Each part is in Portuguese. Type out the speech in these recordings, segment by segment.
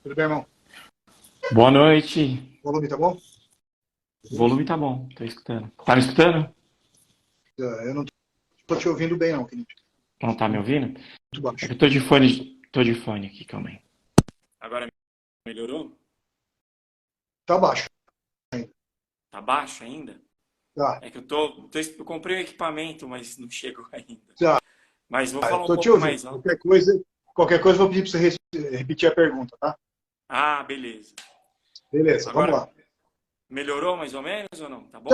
Tudo bem, irmão? Boa noite. O volume tá bom? O volume tá bom, tô escutando. Tá me escutando? Eu não tô te ouvindo bem, não, querido. Não tá me ouvindo? Muito É baixo. que eu tô de fone aqui, calma aí. Agora melhorou? Tá baixo ainda. Tá baixo ainda? Tá, É que eu comprei o equipamento, mas não chegou ainda. tá. Mas vou falar um Tô te pouco ouvindo. mais alto. Qualquer coisa eu vou pedir pra você repetir a pergunta, tá? Ah, beleza. Beleza, vamos Agora lá. melhorou mais ou menos ou não? Tá Tá, bom?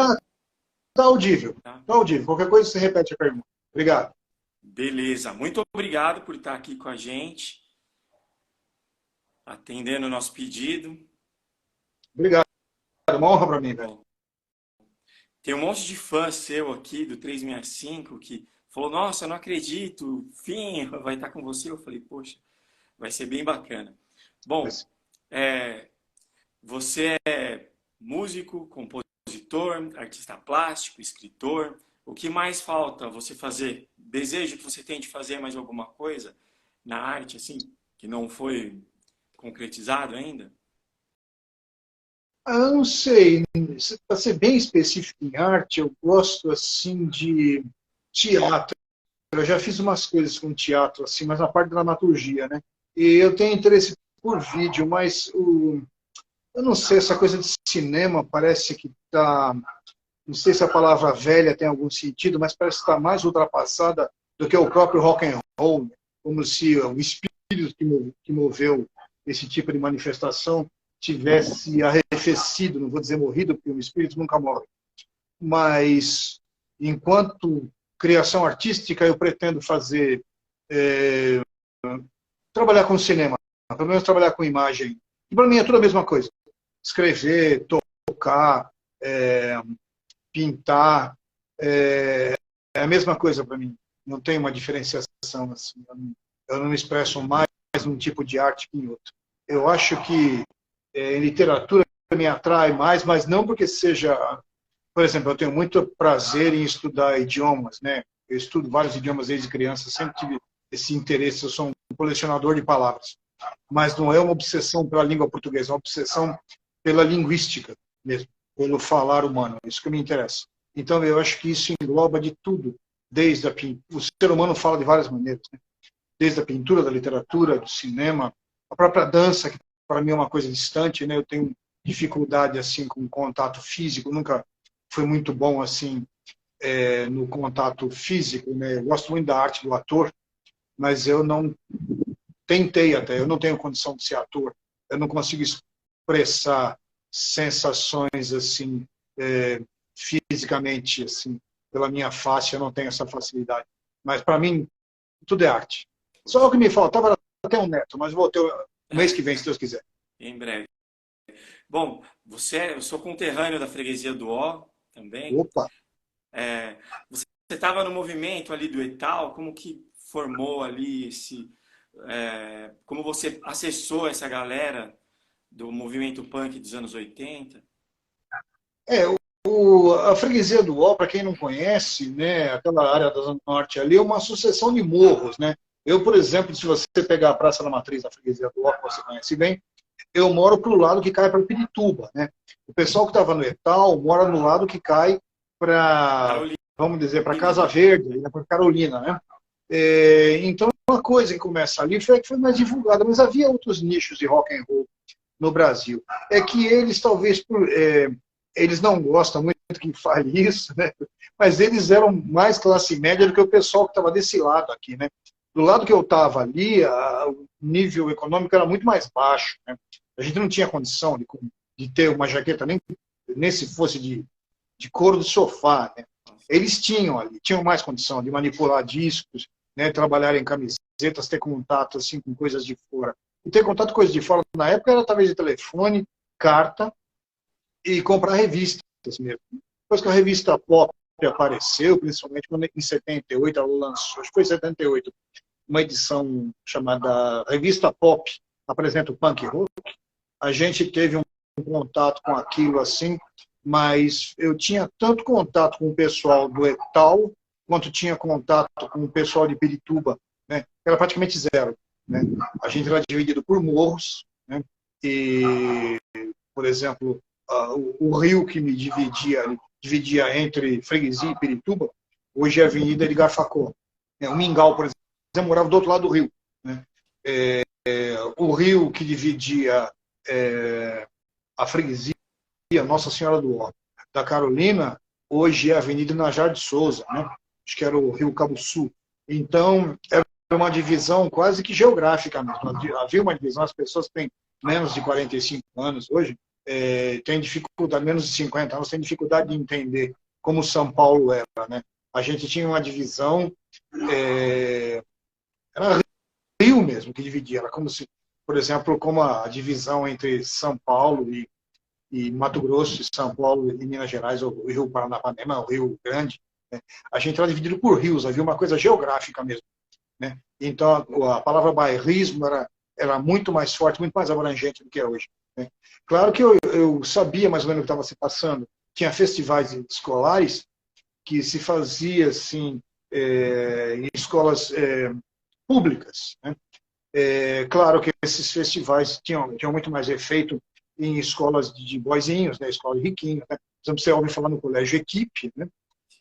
tá audível. Tá. Tá audível. Qualquer coisa você repete a pergunta. Obrigado. Beleza. Muito obrigado por estar aqui com a gente, atendendo o nosso pedido. Obrigado. Uma honra pra mim, velho. Bom, tem um monte de fã seu aqui do 365 que falou: Nossa, eu não acredito, fim, vai estar com você. Eu falei: Poxa, vai ser bem bacana. Bom, Mas, é, você é músico, compositor, artista plástico, escritor. O que mais falta você fazer? Desejo que você tem de fazer mais alguma coisa na arte, assim, que não foi concretizado ainda? eu não sei. Para ser bem específico em arte, eu gosto assim de teatro. Eu já fiz umas coisas com teatro, assim, mas na parte da dramaturgia, né? E eu tenho interesse por vídeo, mas eu não sei, essa coisa de cinema parece que está. Não sei se a palavra velha tem algum sentido, mas parece que está mais ultrapassada do que o próprio rock and roll, né? Como se o espírito que moveu esse tipo de manifestação tivesse arrefecido, não vou dizer morrido, porque o espírito nunca morre, mas enquanto criação artística eu pretendo fazer é, trabalhar com cinema, pelo menos trabalhar com imagem. E para mim é tudo a mesma coisa. Escrever, tocar, é, pintar, é a mesma coisa para mim. Não tem uma diferenciação assim. Eu não me expresso mais num tipo de arte que em outro. Eu acho que em literatura me atrai mais, mas não porque seja. Por exemplo, eu tenho muito prazer em estudar idiomas, né? Eu estudo vários idiomas desde criança, sempre tive esse interesse. Eu sou um colecionador de palavras, mas não é uma obsessão pela língua portuguesa, é uma obsessão pela linguística mesmo, pelo falar humano. É isso que me interessa. Então, eu acho que isso engloba de tudo, desde a pintura. O ser humano fala de várias maneiras, né? Desde a pintura, da literatura, do cinema, a própria dança, que para mim é uma coisa distante, né? Eu tenho dificuldade assim com contato físico, nunca foi muito bom assim no contato físico, né? Eu gosto muito da arte do ator, mas eu não tentei até, eu não tenho condição de ser ator, eu não consigo expressar sensações assim, fisicamente, assim, pela minha face, eu não tenho essa facilidade. Mas para mim, tudo é arte. Só o que me faltava era até um neto, mas vou ter o mês que vem, se Deus quiser. Em breve. Bom, eu sou conterrâneo da freguesia do Ó também. Opa! É, você estava no movimento ali do Etal, como que formou ali como você acessou essa galera do movimento punk dos anos 80? É, a freguesia do Ó, para quem não conhece, né, aquela área da Zona Norte ali, é uma sucessão de morros, né? Eu, por exemplo, se você pegar a Praça da Matriz da freguesia do Ó, que você conhece bem, eu moro para o lado que cai para Pirituba, né? O pessoal que estava no Etal mora no lado que cai para, Carolina vamos dizer, para Casa ali. Verde, para Carolina, né? Então, uma coisa que começa ali foi que foi mais divulgada, mas havia outros nichos de rock and roll no Brasil. É que eles, talvez, eles não gostam muito que fale isso, né? Mas eles eram mais classe média do que o pessoal que estava desse lado aqui, né? Do lado que eu estava ali, o nível econômico era muito mais baixo, né? A gente não tinha condição de ter uma jaqueta, nem se fosse de couro do sofá, né? Eles tinham ali, tinham mais condição de manipular discos, né? Trabalhar em camisetas, ter contato assim com coisas de fora. E ter contato com coisas de fora na época era através de telefone, carta e comprar revistas mesmo. Depois que a revista Pop apareceu, principalmente quando em 78 ela lançou, acho que foi em 78, uma edição chamada Revista Pop, apresenta o punk rock, a gente teve um contato com aquilo assim, mas eu tinha tanto contato com o pessoal do Etal, quanto tinha contato com o pessoal de Pirituba, né? Era praticamente zero. Né? A gente era dividido por morros, né? E, por exemplo, o rio que me dividia entre Freguesia e Pirituba, hoje é a Avenida Edgar Facó. O Mingau, por exemplo, morava do outro lado do rio. Né? O rio que dividia a Freguesia, Nossa Senhora do Ó, da Carolina, hoje é a Avenida Najar de Souza, né? Acho que era o Rio Cabo Sul. Então, era uma divisão quase que geográfica mesmo. Havia uma divisão, as pessoas têm menos de 45 anos hoje, têm dificuldade, menos de 50 anos, têm dificuldade de entender como São Paulo era. Né? A gente tinha uma divisão, era Rio mesmo que dividia, era como se, por exemplo, como a divisão entre São Paulo e Mato Grosso, e São Paulo e Minas Gerais, o Rio Paranapanema, o Rio Grande, né? A gente era dividido por rios, havia uma coisa geográfica mesmo. Né? Então, a palavra bairrismo era muito mais forte, muito mais abrangente do que é hoje. Né? Claro que eu sabia mais ou menos o que estava se passando. Tinha festivais escolares que se fazia assim, em escolas públicas. Né? Claro que esses festivais tinham muito mais efeito em escolas de boizinhos, né? Escola de riquinhos. Né? Por exemplo, você ouve falar no colégio Equipe, né?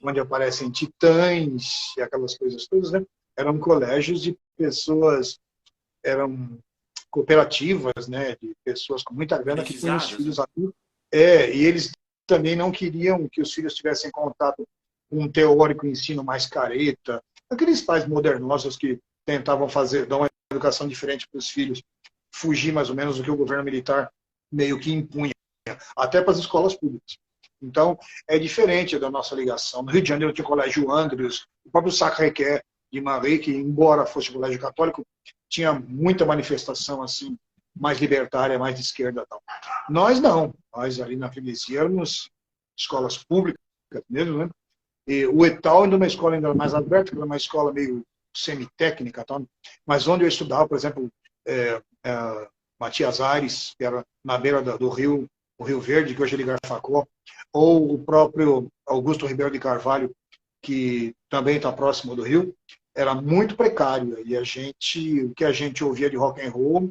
Onde aparecem titãs e aquelas coisas todas, né? Eram colégios de pessoas, eram cooperativas, né? De pessoas com muita grana que tinham os filhos ali. E eles também não queriam que os filhos tivessem contato com um teórico ensino mais careta, aqueles pais modernosos que tentavam dar uma educação diferente para os filhos, fugir mais ou menos do que o governo militar meio que impunha, até para as escolas públicas. Então, é diferente da nossa ligação. No Rio de Janeiro tinha o Colégio Andrews, o próprio Sacré-Cœur de Marie, que, embora fosse um colégio católico, tinha muita manifestação assim, mais libertária, mais de esquerda. Tal. Nós não. Nós ali na freguesia éramos escolas públicas mesmo, né? E o ETAL ainda é uma escola ainda mais aberta, que era uma escola meio semitécnica, tal. Mas onde eu estudava, por exemplo, Matias Aires, que era na beira do rio, o Rio Verde, que hoje é Edgar Facó, ou o próprio Augusto Ribeiro de Carvalho, que também está próximo do Rio, era muito precário. E o que a gente ouvia de rock and roll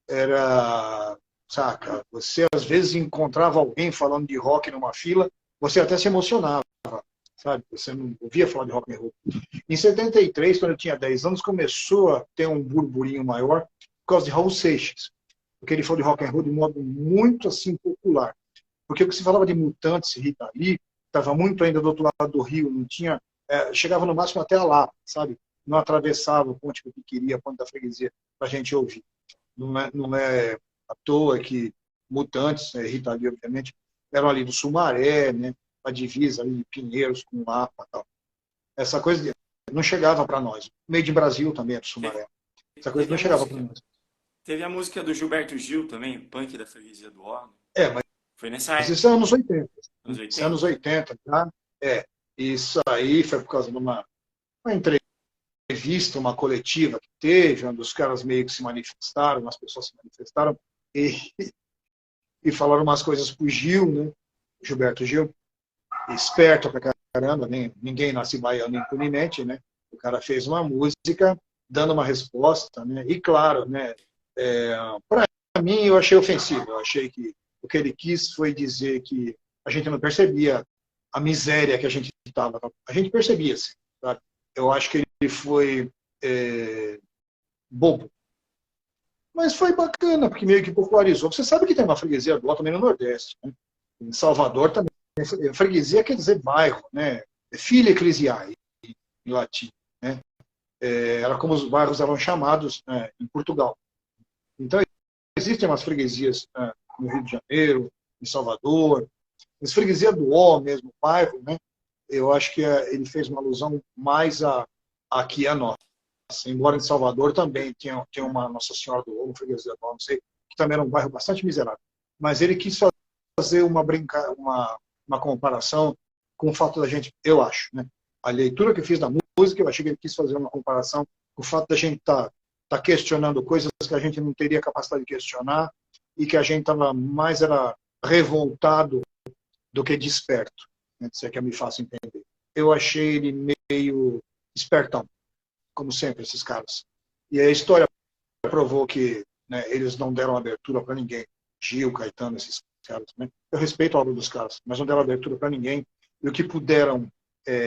era, saca, você às vezes encontrava alguém falando de rock numa fila, você até se emocionava, sabe? Você não ouvia falar de rock and roll. Em 73, quando eu tinha 10 anos, começou a ter um burburinho maior por causa de Raul Seixas, porque ele falou de rock and roll de modo muito assim popular. Porque o que se falava de Mutantes e Rita Lee estava muito ainda do outro lado do rio, não tinha, chegava no máximo até a Lapa, sabe? Não atravessava o ponte que queria, a ponte da freguesia, para a gente ouvir. Não é à toa que Mutantes, Rita Lee, obviamente, eram ali do Sumaré, né? A divisa ali de Pinheiros com Lapa, tal. Essa coisa não chegava para nós. Meio de Brasil também é do Sumaré. Essa coisa não chegava para nós. Teve a música do Gilberto Gil também, o punk da freguesia do órgão. Mas foi nessa época. Isso é anos 80. Anos 80? Isso é anos 80, tá? Isso aí foi por causa de uma entrevista, uma coletiva que teve, onde os caras meio que se manifestaram, as pessoas se manifestaram e falaram umas coisas pro Gil, né? Gilberto Gil, esperto pra caramba, ninguém nasce baiano impunemente, né? O cara fez uma música dando uma resposta, né? E claro, né? Para mim, eu achei ofensivo. Eu achei que o que ele quis foi dizer que a gente não percebia a miséria que a gente estava. A gente percebia, assim, sabe? Eu acho que ele foi bobo. Mas foi bacana, porque meio que popularizou. Você sabe que tem uma freguesia do também no Nordeste. Né? Em Salvador também. Freguesia quer dizer bairro, né? Filia ecclesiae, em latim. Né? Era como os bairros eram chamados, né, em Portugal. Então, existem umas freguesias no Rio de Janeiro, em Salvador, as freguesias do Ó mesmo, bairro, né? Eu acho que ele fez uma alusão mais aqui a nossa. Embora em Salvador também tinha uma Nossa Senhora do Ó, uma freguesia do Ó, não sei, que também era um bairro bastante miserável. Mas ele quis fazer uma comparação com o fato da gente, eu acho, né? A leitura que eu fiz da música, eu achei que ele quis fazer uma comparação com o fato da gente tá questionando coisas que a gente não teria capacidade de questionar e que a gente estava mais revoltado do que desperto, né? Se é que eu me faço entender. Eu achei ele meio espertão, como sempre, esses caras. E a história provou que né? Eles não deram abertura para ninguém. Gil, Caetano, esses caras. Né? Eu respeito a obra dos caras, mas não deram abertura para ninguém. E o que puderam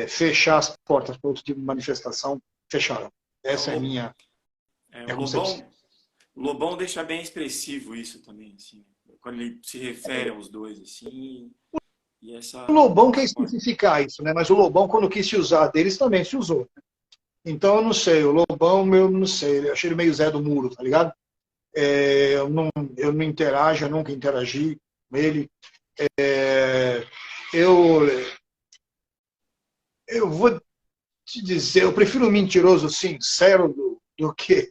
fechar as portas para outro tipo de manifestação, fecharam. Essa é a minha O concepção. Lobão deixa bem expressivo isso também, assim, quando ele se refere aos dois, assim, e O Lobão quer essa forma. especificar isso, né? Mas o Lobão, quando quis se usar deles, também se usou. Então, eu não sei, o Lobão, eu não sei, eu achei ele meio Zé do Muro, tá ligado? Eu não interajo, eu nunca interagi com ele. É, eu, eu vou te dizer, eu prefiro um mentiroso sincero do que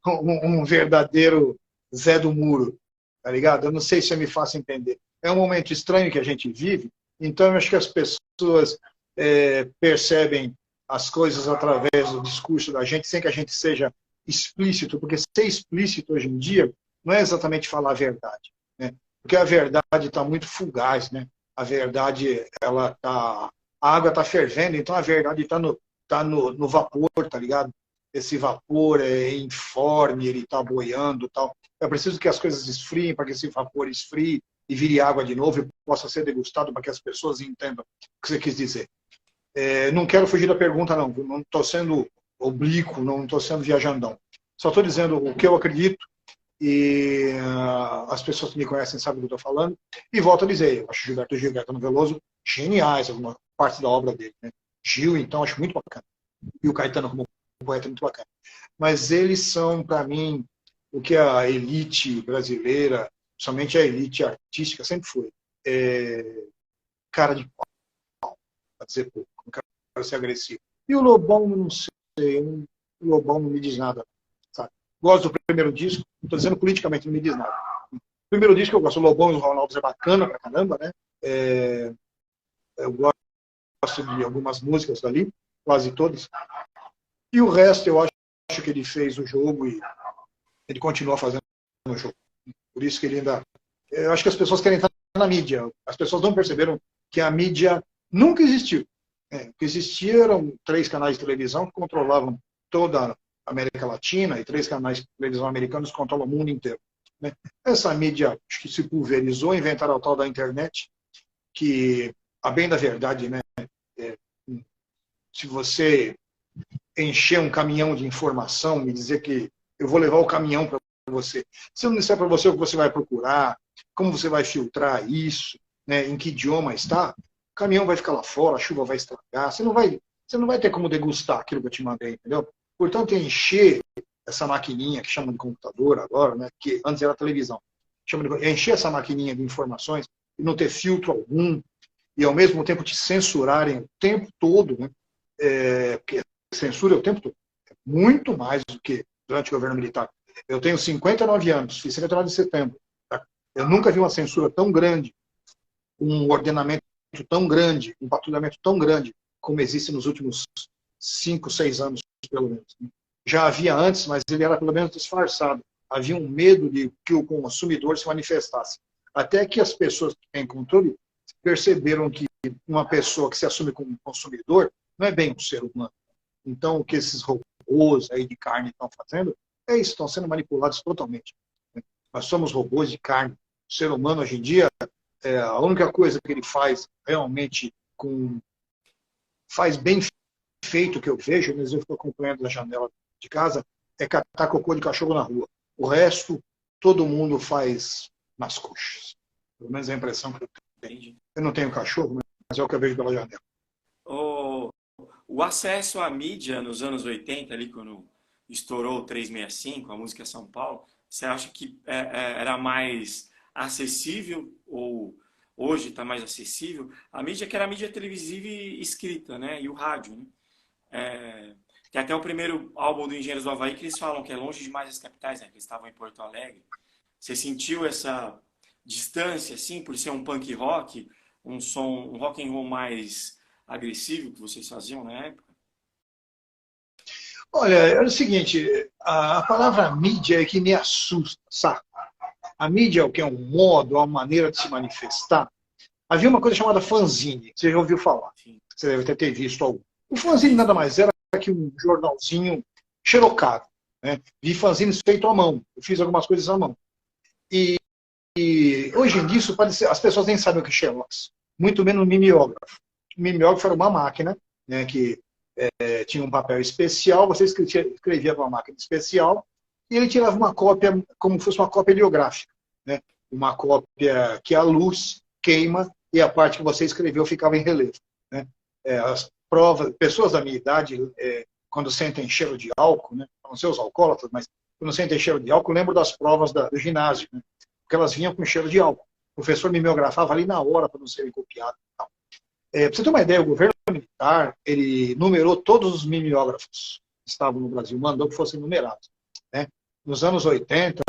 um verdadeiro Zé do Muro, tá ligado? Eu não sei se eu me faço entender. É um momento estranho que a gente vive, então eu acho que as pessoas percebem as coisas através do discurso da gente, sem que a gente seja explícito, porque ser explícito hoje em dia não é exatamente falar a verdade, né? Porque a verdade está muito fugaz, né? A verdade, ela tá, a água está fervendo, então a verdade está no vapor, tá ligado? Esse vapor é informe, ele está boiando, tal. É preciso que as coisas esfriem para que esse vapor esfrie e vire água de novo e possa ser degustado para que as pessoas entendam o que você quis dizer. Não quero fugir da pergunta, não. Não estou sendo oblíquo, não estou sendo viajandão. Só estou dizendo o que eu acredito e as pessoas que me conhecem sabem do que eu estou falando. E volto a dizer, eu acho Gilberto Gil e Caetano Veloso geniais, alguma parte da obra dele. Né? Gil, então, acho muito bacana. E o Caetano como poeta é muito bacana. Mas eles são, para mim, o que a elite brasileira, somente a elite artística, sempre foi. Cara de pau, para dizer pouco. Não quero ser agressivo. E o Lobão, não sei, o Lobão não me diz nada. Sabe? Gosto do primeiro disco, não estou dizendo politicamente, não me diz nada. O primeiro disco eu gosto, o Lobão e os Ronaldos é bacana pra caramba, né? Eu gosto de algumas músicas dali, quase todas. E o resto eu acho que ele fez o jogo e ele continua fazendo o jogo. Por isso que ele ainda... Eu acho que as pessoas querem estar na mídia. As pessoas não perceberam que a mídia nunca existiu. O que existia eram 3 canais de televisão que controlavam toda a América Latina e 3 canais de televisão americanos que controlam o mundo inteiro. Né? Essa mídia acho que se pulverizou, inventaram o tal da internet, que, a bem da verdade, né, se você encher um caminhão de informação e dizer que eu vou levar o caminhão para você, se eu não disser para você o que você vai procurar, como você vai filtrar isso, né, em que idioma está, o caminhão vai ficar lá fora, a chuva vai estragar, você não vai ter como degustar aquilo que eu te mandei, entendeu? Portanto, encher essa maquininha que chama de computador agora, né, que antes era televisão, encher essa maquininha de informações e não ter filtro algum, e ao mesmo tempo te censurarem o tempo todo, né, porque censura o tempo todo, é muito mais do que durante o governo militar. Eu tenho 59 anos, fiz 59 de setembro. Tá? Eu nunca vi uma censura tão grande, um ordenamento tão grande, um patrulhamento tão grande, como existe nos últimos 5, 6 anos, pelo menos. Já havia antes, mas ele era pelo menos disfarçado. Havia um medo de que o consumidor se manifestasse. Até que as pessoas que têm controle perceberam que uma pessoa que se assume como consumidor não é bem um ser humano. Então, o que esses robôs aí de carne estão fazendo é isso, estão sendo manipulados totalmente. Nós somos robôs de carne. O ser humano, hoje em dia, a única coisa que ele faz realmente faz bem feito que eu vejo, mas eu estou acompanhando da janela de casa, é catar cocô de cachorro na rua. O resto, todo mundo faz nas coxas. Pelo menos é a impressão que eu tenho. Eu não tenho cachorro, mas é o que eu vejo pela janela. O acesso à mídia nos anos 80, ali quando estourou o 365, a música São Paulo, você acha que era mais acessível ou hoje está mais acessível? A mídia que era a mídia televisiva e escrita, né? E o rádio, né? Tem até o primeiro álbum do Engenheiros do Havaí que eles falam que é longe demais das capitais, né? Que eles estavam em Porto Alegre. Você sentiu essa distância, assim, por ser um punk rock, um rock and roll mais agressivo que vocês faziam na época? Olha, é o seguinte, a palavra mídia é que me assusta, sabe? A mídia é o que é um modo, uma maneira de se manifestar. Havia uma coisa chamada fanzine, você já ouviu falar. Sim. Você deve até ter visto algum. O fanzine nada mais era que um jornalzinho xerocado. né? Vi fanzines feito à mão. Eu fiz algumas coisas à mão. E hoje em dia, isso parece, as pessoas nem sabem o que é Xerox. Muito menos mimeógrafo. O mimeógrafo era uma máquina, né, que tinha um papel especial, você escrevia com uma máquina especial, e ele tirava uma cópia, como se fosse uma cópia ideográfica, né? Uma cópia que a luz queima e a parte que você escreveu ficava em relevo, né? As provas, pessoas da minha idade, quando sentem cheiro de álcool, né? Não sei os alcoólatras, mas quando sentem cheiro de álcool, lembro das provas do ginásio, né? Porque elas vinham com cheiro de álcool. O professor mimeografava ali na hora para não serem copiados. Para você ter uma ideia, o governo militar, ele numerou todos os mimeógrafos que estavam no Brasil, mandou que fossem numerados, né? Nos anos 80,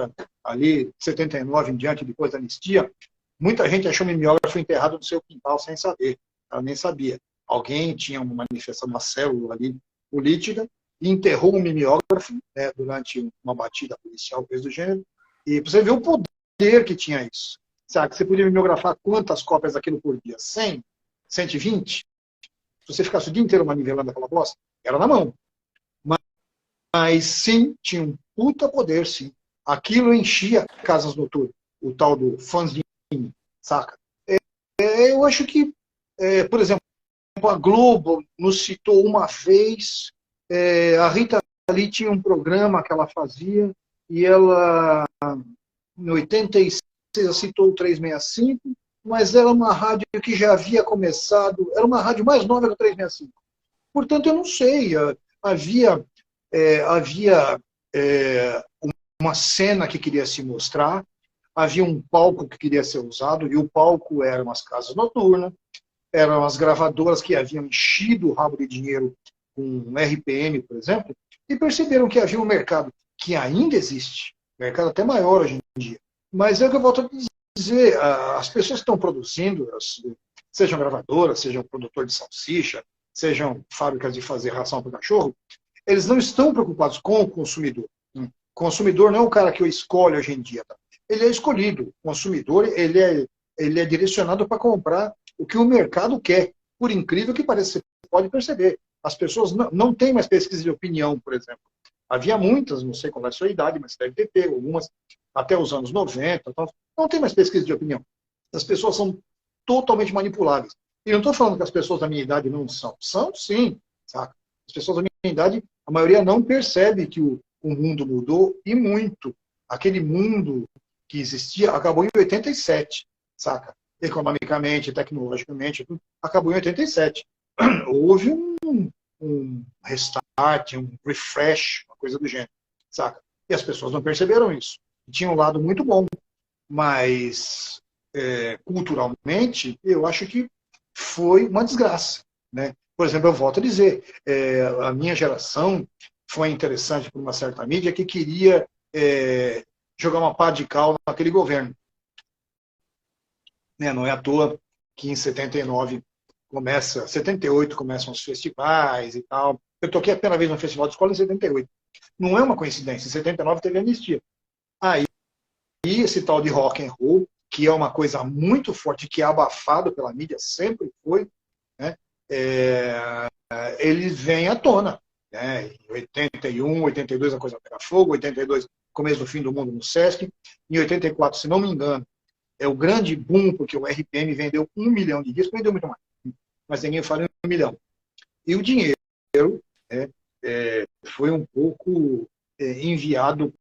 ali, 79 em diante, depois da anistia, muita gente achou o mimeógrafo enterrado no seu quintal sem saber. Ela nem sabia. Alguém tinha uma manifestação, uma célula ali política, e enterrou um mimeógrafo, né, durante uma batida policial, coisa do gênero, e você vê o poder que tinha isso. Sabe, você podia mimeografar quantas cópias daquilo por dia? 100? 120? Se você ficasse o dia inteiro manivelando aquela bosta, era na mão. Mas sim, tinha um puta poder, sim. Aquilo enchia casas noturnas, o tal do fanzine, saca? Eu acho que, por exemplo, a Globo nos citou uma vez, a Rita Lee tinha um programa que ela fazia, e ela, em 86, ela citou o 365, mas era uma rádio que já havia começado, era uma rádio mais nova que o 365. Portanto, eu não sei, havia uma cena que queria se mostrar, havia um palco que queria ser usado, e o palco eram as casas noturnas, eram as gravadoras que haviam enchido o rabo de dinheiro com RPM, por exemplo, e perceberam que havia um mercado que ainda existe, mercado até maior hoje em dia. Mas é o que eu volto a dizer, as pessoas que estão produzindo, sejam gravadoras, sejam produtor de salsicha, sejam fábricas de fazer ração para cachorro, eles não estão preocupados com o consumidor. O consumidor não é o cara que eu escolho hoje em dia. Tá? Ele é escolhido. O consumidor ele é direcionado para comprar o que o mercado quer. Por incrível que pareça, você pode perceber. As pessoas não têm mais pesquisa de opinião, por exemplo. Havia muitas, não sei qual é a sua idade, mas deve ter pego algumas até os anos 90. Então, não tem mais pesquisa de opinião. As pessoas são totalmente manipuláveis. E não estou falando que as pessoas da minha idade não são. São, sim. Saca? As pessoas da minha idade, a maioria não percebe que o mundo mudou, e muito. Aquele mundo que existia acabou em 87, saca? Economicamente, tecnologicamente, acabou em 87. Houve um restart, um refresh, uma coisa do gênero, saca? E as pessoas não perceberam isso. Tinha um lado muito bom, mas culturalmente, eu acho que foi uma desgraça, né? Por exemplo, eu volto a dizer, a minha geração foi interessante por uma certa mídia que queria jogar uma pá de cal naquele governo. Né? Não é à toa que em 78 começam os festivais e tal. Eu toquei a primeira vez no Festival de Escola em 78. Não é uma coincidência, em 79 teve anistia. Aí, esse tal de rock and roll, que é uma coisa muito forte, que é abafado pela mídia, sempre foi, né? Ele vem à tona. Né? Em 81, 82 a coisa pega fogo, 82 começo do fim do mundo no Sesc, em 84, se não me engano, é o grande boom, porque o RPM vendeu 1 milhão de discos, vendeu muito mais, mas ninguém fala em 1 milhão. E o dinheiro foi um pouco enviado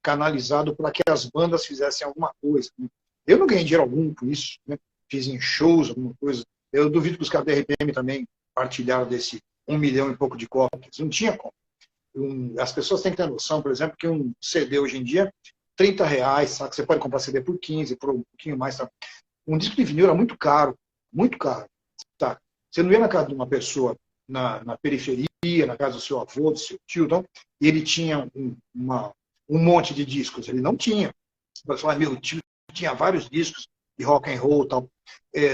canalizado para que as bandas fizessem alguma coisa. Né? Eu não ganhei dinheiro algum com isso, né? Fiz em shows, alguma coisa. Eu duvido que os caras da RPM também partilharam desse 1 milhão e pouco de cópias. Não tinha como. As pessoas têm que ter noção, por exemplo, que um CD hoje em dia, R$30, sabe? Você pode comprar CD por 15, por um pouquinho mais. Sabe? Um disco de vinil era muito caro, tá? Você não ia na casa de uma pessoa na periferia, na casa do seu avô, do seu tio, então, e ele tinha um monte de discos. Ele não tinha. Você fala, meu tio tinha vários discos de rock and roll e tal.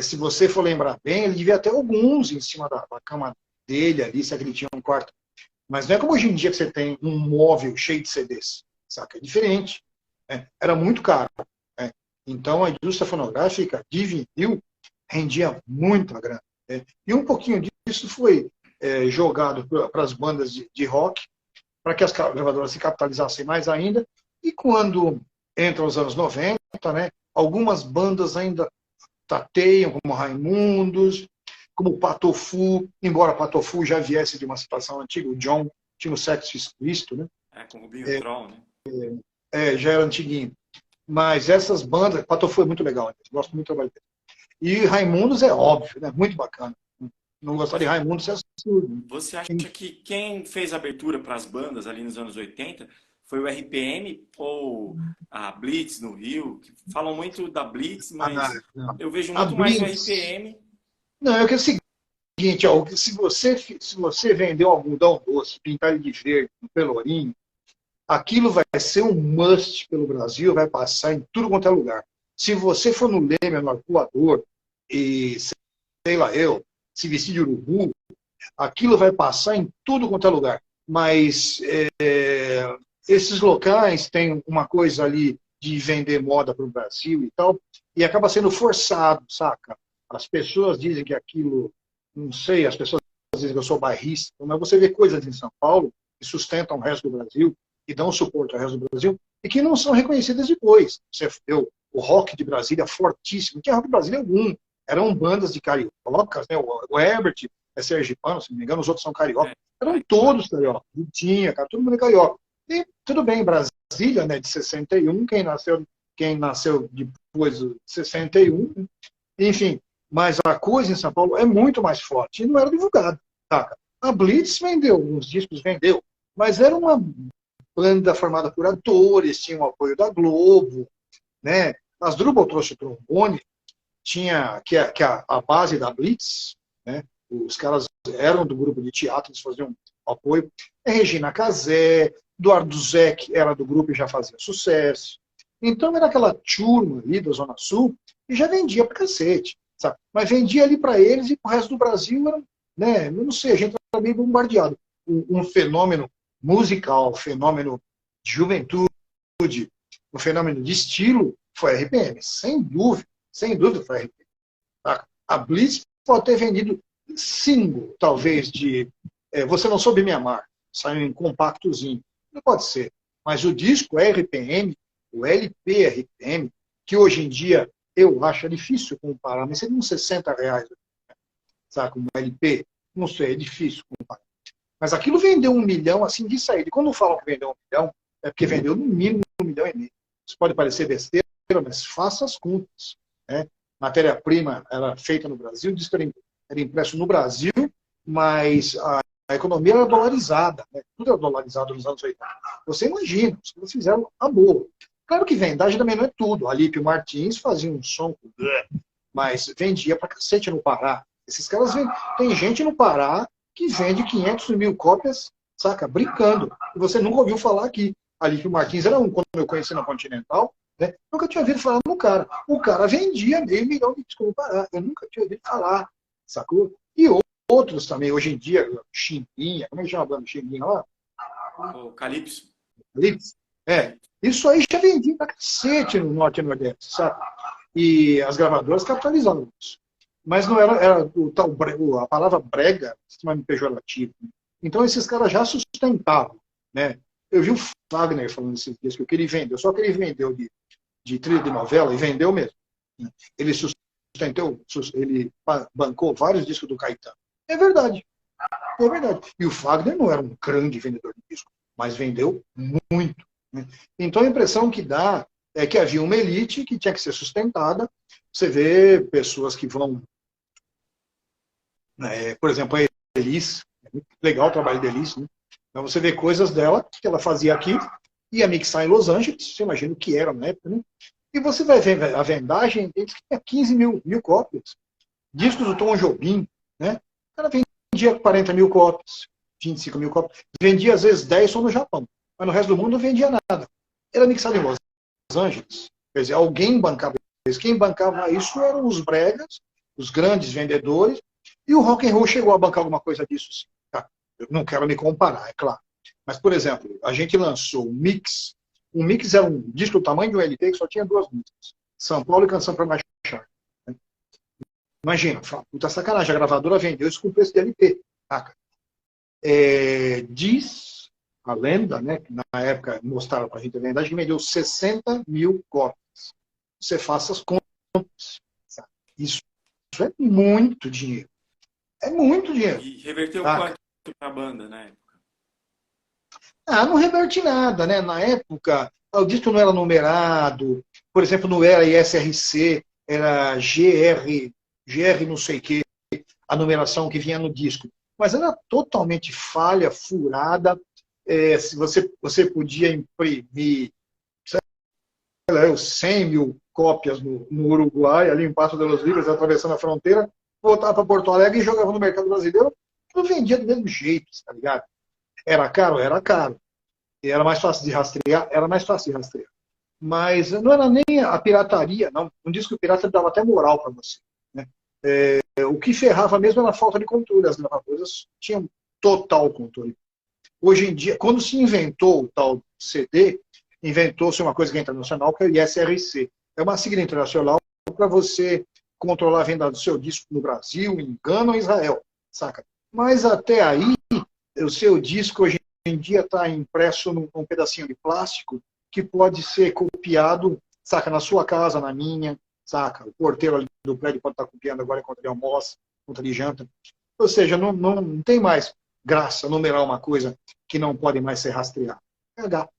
Se você for lembrar bem, ele devia ter alguns em cima da cama dele ali, se ele tinha um quarto. Mas não é como hoje em dia que você tem um móvel cheio de CDs, saca? É diferente. Né? Era muito caro. Né? Então a indústria fonográfica de vinil rendia muita grana. Né? E um pouquinho disso foi jogado para as bandas de rock, para que as gravadoras se capitalizassem mais ainda. E quando entram os anos 90, né, algumas bandas ainda tateiam, como Raimundos, como Patofu, embora Patofu já viesse de uma situação antiga, o John tinha o Sexo Explícito, né? Com o Rubinho Tron, né? Já era antiguinho. Mas essas bandas, Patofu é muito legal, gosto muito do trabalho dele. E Raimundos é óbvio, né? Muito bacana. Não gostar de Raimundos é absurdo. Você acha que quem fez a abertura para as bandas ali nos anos 80 foi o RPM ou a Blitz no Rio? Que falam muito da Blitz, mas Não. eu vejo A muito mais o Blitz, RPM. não, é que é o seguinte, ó, se você vender um algodão doce, pintar ele de verde, no Pelourinho, aquilo vai ser um must pelo Brasil, vai passar em tudo quanto é lugar. Se você for no Leme, no Arpoador, e sei lá eu, se vestir de urubu, aquilo vai passar em tudo quanto é lugar. Mas esses locais têm uma coisa ali de vender moda para o Brasil e tal, e acaba sendo forçado, saca? As pessoas dizem que aquilo, não sei, as pessoas dizem que eu sou bairrista, mas você vê coisas em São Paulo que sustentam o resto do Brasil e dão suporte ao resto do Brasil e que não são reconhecidas depois. Você vê o rock de Brasília fortíssimo, que é rock de Brasília algum, eram bandas de cariocas, né? O Herbert é sergipano, se não me engano, os outros são cariocas. Eram todos cariocas, tinha, cara, todo mundo é carioca. E tudo bem, Brasília, né, de 61, quem nasceu depois de 61, enfim, mas a coisa em São Paulo é muito mais forte e não era divulgada, saca? A Blitz vendeu, uns discos vendeu, mas era uma banda formada por atores, tinha o apoio da Globo, né? As Drubal trouxe o trombone, tinha a base da Blitz, né? Os caras eram do grupo de teatro, eles faziam apoio. Regina Casé, Eduardo Zeck era do grupo e já fazia sucesso. Então era aquela turma ali da Zona Sul e já vendia pra cacete, sabe? Mas vendia ali para eles e pro resto do Brasil era, né? Eu não sei, a gente era meio bombardeado. Um fenômeno musical, um fenômeno de juventude, um fenômeno de estilo foi a RPM, sem dúvida foi a RPM. Tá? A Blitz pode ter vendido single, talvez, de Você Não Soube Me Amar, saiu em compactozinho. Não pode ser. Mas o disco RPM, o LP RPM, que hoje em dia eu acho difícil comparar, mas seria uns R$60, sabe, um LP, não sei, é difícil comparar. Mas aquilo vendeu 1 milhão assim de saída. E quando falam que vendeu 1 milhão, é porque vendeu no mínimo 1,5 milhão. Isso pode parecer besteira, mas faça as contas. Né? Matéria-prima era feita no Brasil, diz que era impresso no Brasil, mas a economia era dolarizada. Né? Tudo era dolarizado nos anos 80. Você imagina, os caras fizeram a boa. Claro que vendagem também não é tudo. Alípio Martins fazia um som, mas vendia pra cacete no Pará. Esses caras tem gente no Pará que vende 500 mil cópias, saca? Brincando. E você nunca ouviu falar aqui. Alípio Martins era quando eu conheci na Continental, né? Nunca tinha ouvido falar no cara. O cara vendia 500 mil de discos no Pará. Eu nunca tinha ouvido falar, sacou? E outros também, hoje em dia, Chimbinha, como é que chama a banda Chimbinha lá? O Calypso. Calypso. Isso aí já vendia pra cacete no Norte e Nordeste, sabe? E as gravadoras capitalizavam isso. Mas não era a palavra brega, sistema pejorativo. Então esses caras já sustentavam, né? Eu vi o Fagner falando esses dias que o que ele vendeu, só que ele vendeu de trilha de novela e vendeu mesmo. Ele sustentou, ele bancou vários discos do Caetano. É verdade. É verdade. E o Fagner não era um grande vendedor de discos, mas vendeu muito. Né? Então a impressão que dá é que havia uma elite que tinha que ser sustentada. Você vê pessoas que vão, por exemplo, a Elis, é muito legal o trabalho da Elis, né? Então você vê coisas dela que ela fazia aqui, ia mixar em Los Angeles, você imagina o que era na época, né? E você vai ver a vendagem, eles tinha 15 mil cópias. Discos do Tom Jobim, né? O cara vendia 40 mil cópias, 25 mil cópias, vendia às vezes 10 só no Japão, mas no resto do mundo não vendia nada. Era mixado em Los Angeles. Quer dizer, alguém bancava isso. Quem bancava isso eram os bregas, os grandes vendedores, e o rock and roll chegou a bancar alguma coisa disso, sim. Tá? Eu não quero me comparar, é claro. Mas, por exemplo, a gente lançou um Mix. Um Mix era um disco do tamanho de um LP que só tinha 2 músicas. São Paulo e Canção para Baixar. Imagina, puta sacanagem, a gravadora vendeu isso com preço de LP. Diz a lenda, né, que na época mostraram para a gente a verdade, que vendeu 60 mil cópias. Você faça as contas. Sabe? Isso é muito dinheiro. É muito dinheiro. E reverteu Saca? quanto para a banda na época? Ah, não reverte nada, né? Na época, o disco não era numerado, por exemplo, não era ISRC, era GR não sei o quê, a numeração que vinha no disco. Mas era totalmente falha, furada. Se você podia imprimir, sei lá, 100 mil cópias no Uruguai, ali em Passo de los Libres, atravessando a fronteira, voltava para Porto Alegre e jogava no mercado brasileiro, não vendia do mesmo jeito, tá ligado? Era caro? Era caro. E era mais fácil de rastrear? Era mais fácil de rastrear. Mas não era nem a pirataria, não. Não diz que o pirata dava até moral para você. Né? O que ferrava mesmo era a falta de controle. As gravadoras tinham total controle. Hoje em dia, quando se inventou o tal CD, inventou-se uma coisa que é internacional, que é o ISRC. É uma sigla internacional para você controlar a venda do seu disco no Brasil, em Gana ou Israel. Saca? Mas até aí, o seu disco hoje em dia está impresso num pedacinho de plástico que pode ser copiado, saca, na sua casa, na minha, saca? O porteiro ali do prédio pode estar copiando agora enquanto ele almoça, enquanto ele janta. Ou seja, não tem mais graça numerar uma coisa que não pode mais ser rastreada. H.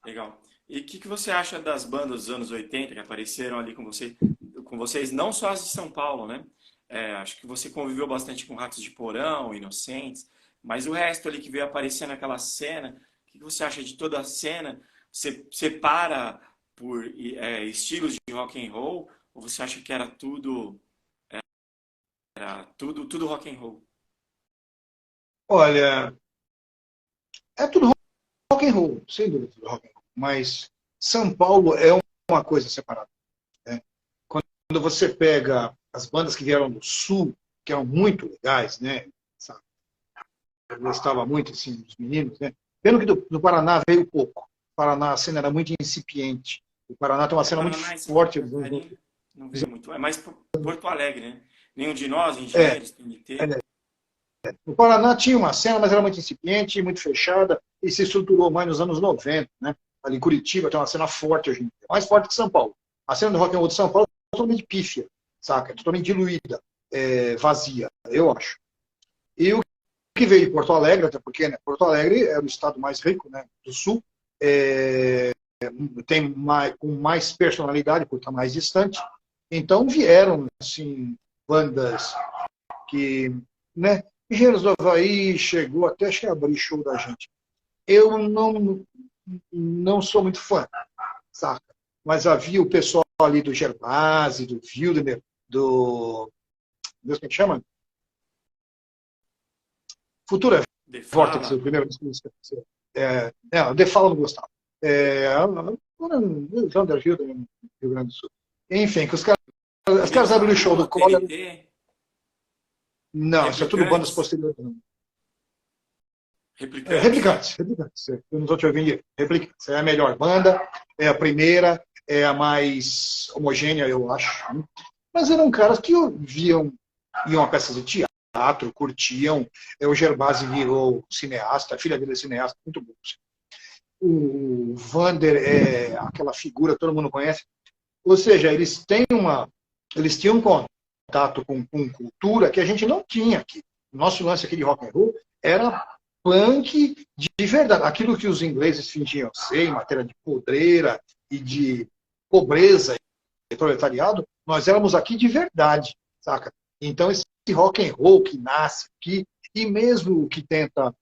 Legal. E o que você acha das bandas dos anos 80 que apareceram ali com vocês, não só as de São Paulo, né? Acho que você conviveu bastante com Ratos de Porão, Inocentes, mas o resto ali que veio aparecer naquela cena, o que você acha de toda a cena? Você separa por estilos de rock and roll ou você acha que era tudo rock and roll? Olha, é tudo rock and roll, sem dúvida, tudo rock and roll. Mas São Paulo é uma coisa separada. Né? Quando você pega as bandas que vieram do Sul, que eram muito legais, né? Sabe? Eu gostava muito assim, dos meninos, né? Pelo que do Paraná veio pouco. O Paraná, a cena era muito incipiente. O Paraná tem uma cena muito Paraná e Santa forte. Catarina não veio muito. É mais Porto Alegre, né? Nenhum de nós, É, engenheiros, TNT. o Paraná tinha uma cena, mas era muito incipiente, muito fechada, e se estruturou mais nos anos 90. Né? Ali em Curitiba tem uma cena forte hoje em dia, mais forte que São Paulo. A cena do rock and roll de São Paulo é totalmente pífia, saca? É totalmente diluída, vazia, eu acho. E o que veio de Porto Alegre, até porque né, Porto Alegre é o estado mais rico, né, do Sul, tem com mais personalidade, por estar mais distante. Então vieram assim, bandas que, né, Engenheiros do Havaí chegou até a abrir show da gente. Eu não sou muito fã, saca? Mas havia o pessoal ali do Gervásio, do Wildner, do... Deus que chama? Futura De Vortex, o Fala. primeiro disco. O The Fala eu não gostava. O Vander Wildner, no Rio Grande do Sul. Enfim, que os caras abriram o show do Collor. TNT, Não, isso é tudo bandas Replicantes, posteriores. Replicantes. Replicantes. Eu não estou te ouvindo. Replicantes. É a melhor banda, é a primeira, é a mais homogênea, eu acho. Né? Mas eram caras que iam a peças de teatro, curtiam. O Gervásio virou cineasta, a filha dele é cineasta, muito bom. O Vander é aquela figura, todo mundo conhece. Ou seja, eles tinham um contato com cultura que a gente não tinha aqui. O nosso lance aqui de rock and roll era punk de verdade. Aquilo que os ingleses fingiam ser em matéria de podreira e de pobreza e proletariado, nós éramos aqui de verdade, saca? Então esse rock and roll que nasce aqui, e mesmo o que tenta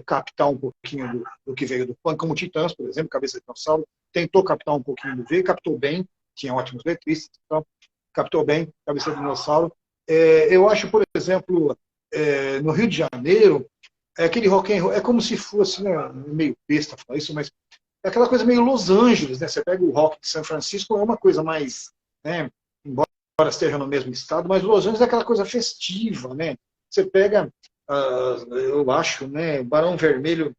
captar um pouquinho do que veio do punk, como o Titãs, por exemplo, Cabeça de Dinossauro, tentou captar um pouquinho do veio, captou bem, tinha ótimos letristas, então, captou bem Cabeça de Dinossauro. Eu acho, por exemplo, no Rio de Janeiro, aquele rock and roll, é como se fosse, né, meio besta falar isso, mas é aquela coisa meio Los Angeles, né? Você pega o rock de São Francisco, é uma coisa mais, né, embora esteja no mesmo estado, mas Los Angeles é aquela coisa festiva, né? Você pega, eu acho, né, Barão Vermelho,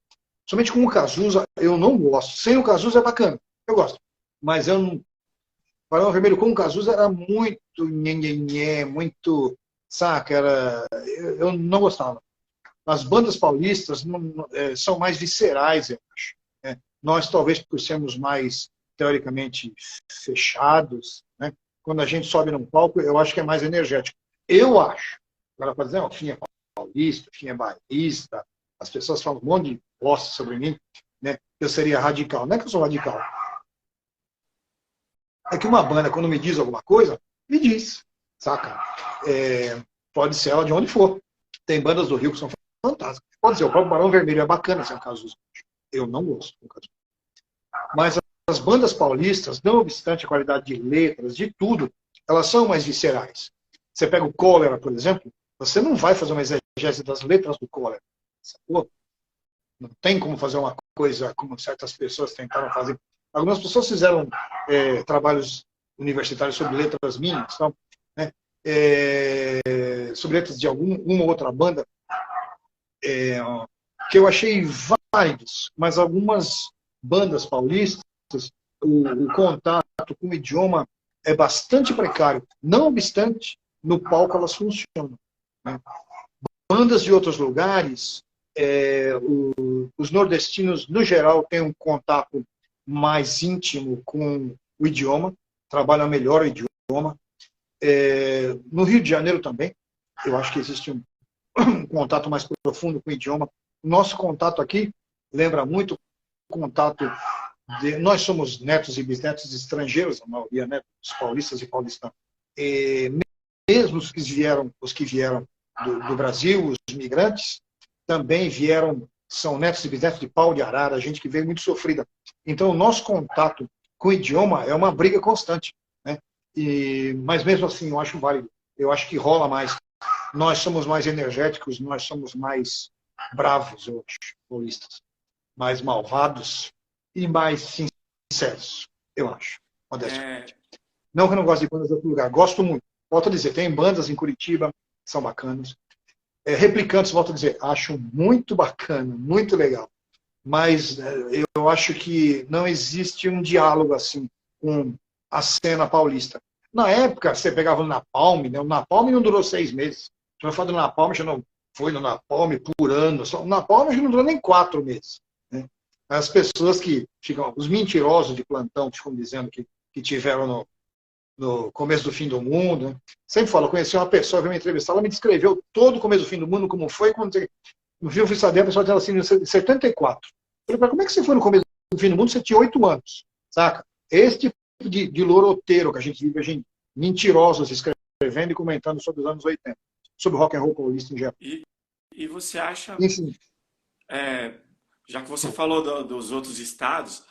somente com o Cazuza, eu não gosto. Sem o Cazuza é bacana, eu gosto. Mas eu não... Barão Vermelho com o Cazuza era muito nhenhenhé, muito, saca, eu não gostava. as bandas paulistas são mais viscerais, eu acho. Né? Nós, talvez, por sermos mais, teoricamente, fechados, né? Quando a gente sobe num palco, eu acho que é mais energético. Eu acho. Agora, para dizer, o Fim é paulista, o Fim é bairrista, as pessoas falam um monte de bosta sobre mim, né? Eu seria radical. Não é que eu sou radical. É que uma banda, quando me diz alguma coisa, me diz, saca? Pode ser ela de onde for. Tem bandas do Rio que são fantásticas. Pode ser, o próprio Barão Vermelho é bacana, se é um caso. Eu não gosto. Mas as bandas paulistas, não obstante a qualidade de letras, de tudo, elas são mais viscerais. Você pega o Cólera, por exemplo, você não vai fazer uma exegese das letras do Cólera. Sacou? Não tem como fazer uma coisa como certas pessoas tentaram fazer. Algumas pessoas fizeram trabalhos universitários sobre letras minhas, então, né? Sobre letras de uma outra banda, que eu achei válidos, mas algumas bandas paulistas, o contato com o idioma é bastante precário. Não obstante, no palco elas funcionam. Né? Bandas de outros lugares, os nordestinos, no geral, têm um contato mais íntimo com o idioma, trabalham melhor o idioma. No Rio de Janeiro também, eu acho que existe um contato mais profundo com o idioma. Nosso contato aqui lembra muito o contato nós somos netos e bisnetos de estrangeiros, a maioria, né, dos paulistas e paulistanos. Mesmo os que vieram do Brasil, os migrantes, também são netos e bisnetos de pau de arara, gente que veio muito sofrida. Então, o nosso contato com o idioma é uma briga constante. Né? Mas mesmo assim, eu acho válido. Eu acho que rola mais. Nós somos mais energéticos, nós somos mais bravos, eu acho, paulistas. Mais malvados e mais sinceros, eu acho. Modestamente. Não que eu não gosto de bandas de outro lugar. Gosto muito. Volto a dizer, tem bandas em Curitiba que são bacanas. Replicantes, volto a dizer, acho muito bacana, muito legal. Mas eu acho que não existe um diálogo assim com a cena paulista. Na época, você pegava o Napalm, né? O Napalm não durou 6 meses. Já falando do Napalm, já não foi no Napalm por ano. O Napalm já não durou nem 4 meses. Né? As pessoas que ficam, os mentirosos de plantão, que ficam dizendo que tiveram no começo do fim do mundo. Né? Sempre falo, conheci uma pessoa, veio me entrevistar, ela me descreveu todo o começo do fim do mundo, como foi, quando no fim eu fui saber, a pessoa dizia assim, em 74. Eu falei, como é que você foi no começo do fim do mundo? Você tinha 8 anos, saca? Esse tipo de loroteiro que a gente vive, a gente, mentirosos escrevendo e comentando sobre os anos 80, sobre o rock and roll paulista em geral. E você acha, enfim, já que você falou dos outros estados,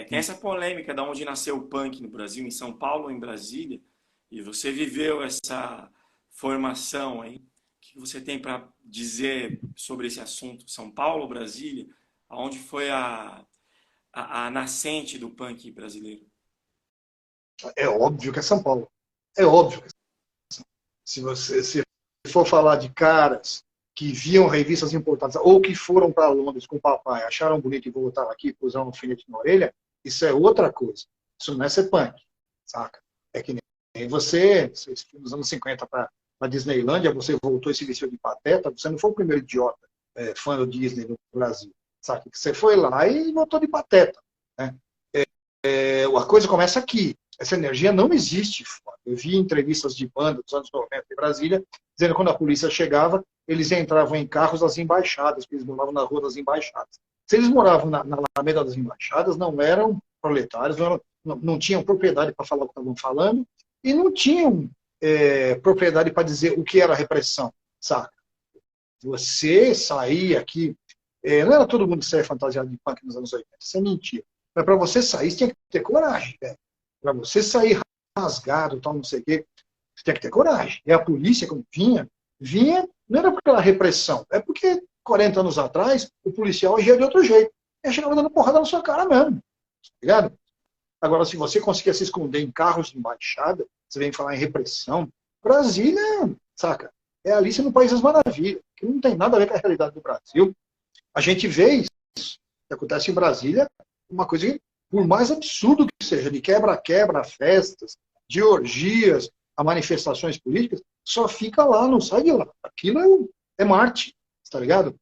tem essa polêmica de onde nasceu o punk no Brasil, em São Paulo ou em Brasília, e você viveu essa formação aí. O que você tem para dizer sobre esse assunto? São Paulo, Brasília, aonde foi a nascente do punk brasileiro? É óbvio que é São Paulo. É óbvio que é São Paulo. Se você for falar de caras que viam revistas importadas ou que foram para Londres com o papai, acharam bonito e voltaram aqui e puseram um alfinete na orelha, isso é outra coisa. Isso não é ser punk, saca? É que nem você nos anos 50 para Disneylândia, você voltou e se vestiu de pateta, você não foi o primeiro idiota fã do Disney no Brasil, saca? Você foi lá e voltou de pateta. Né? A coisa começa aqui. Essa energia não existe fora. Eu vi entrevistas de banda dos anos 90 em Brasília, dizendo que quando a polícia chegava, eles entravam em carros das embaixadas, porque eles moravam na rua das embaixadas. Se eles moravam na Alameda das Embaixadas, não eram proletários, não tinham propriedade para falar o que estavam falando, e não tinham propriedade para dizer o que era repressão, saca? Você sair aqui, não era todo mundo que saía fantasiado de punk nos anos 80, isso é mentira. Mas para você sair, você tinha que ter coragem, velho. Para você sair rasgado, tal, não sei o quê, você tinha que ter coragem. E a polícia, quando vinha não era pela repressão, é porque 40 anos atrás o policial agia de outro jeito. Ele chegava dando porrada na sua cara mesmo. Tá ligado? Agora, se você conseguia se esconder em carros de embaixada, você vem falar em repressão, Brasília, saca? É Alice no País das Maravilhas, que não tem nada a ver com a realidade do Brasil. A gente vê isso que acontece em Brasília, uma coisa que, por mais absurdo que seja, de quebra-quebra, festas, de orgias, a manifestações políticas, só fica lá, não sai de lá. Aquilo é Marte, tá ligado?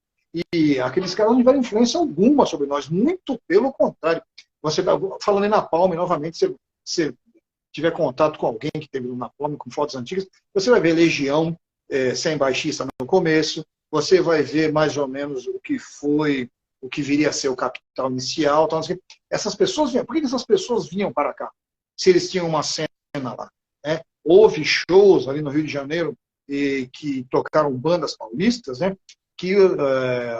E aqueles caras não tiveram influência alguma sobre nós, muito pelo contrário. Você tá falando em Napalm, novamente, se você tiver contato com alguém que teve no Napalm, com fotos antigas, você vai ver Legião sem baixista no começo, você vai ver mais ou menos o que foi, o que viria a ser o Capital Inicial. Então, assim, essas pessoas vinham. Por que essas pessoas vinham para cá? Se eles tinham uma cena lá. Né? Houve shows ali no Rio de Janeiro que tocaram bandas paulistas, né? Que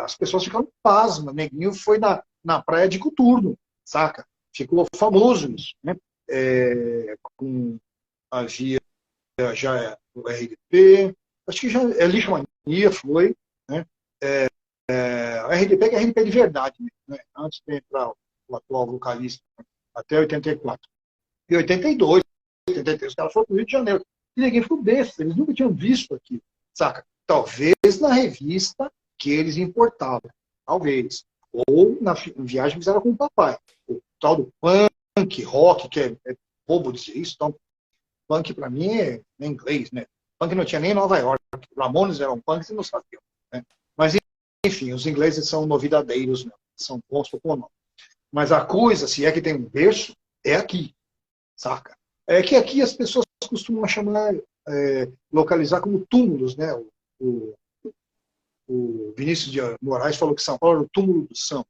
as pessoas ficaram pasmas. Neguinho foi na praia de Coturno, saca? Ficou famoso isso, né? Havia já o RDP, acho que já é Lixomania, foi, né? A RDP que é a RDP de verdade, né? Antes de entrar o atual vocalista, até 84. E 82, 83, os caras foram para o Rio de Janeiro. E ninguém ficou besta, eles nunca tinham visto aquilo, saca? Talvez na revista que eles importavam, talvez. Ou na viagem que fizeram com o papai. O tal do punk, rock, que é bobo dizer isso, então, punk para mim é em inglês, né? Punk não tinha nem em Nova York. Ramones eram punk e não sabiam. Né? Mas, enfim, os ingleses são novidadeiros, né? São bons para o nome. Mas a coisa, se é que tem um berço, é aqui, saca? É que aqui as pessoas costumam chamar, localizar como túmulos, né? O Vinícius de Moraes falou que São Paulo era o túmulo do samba.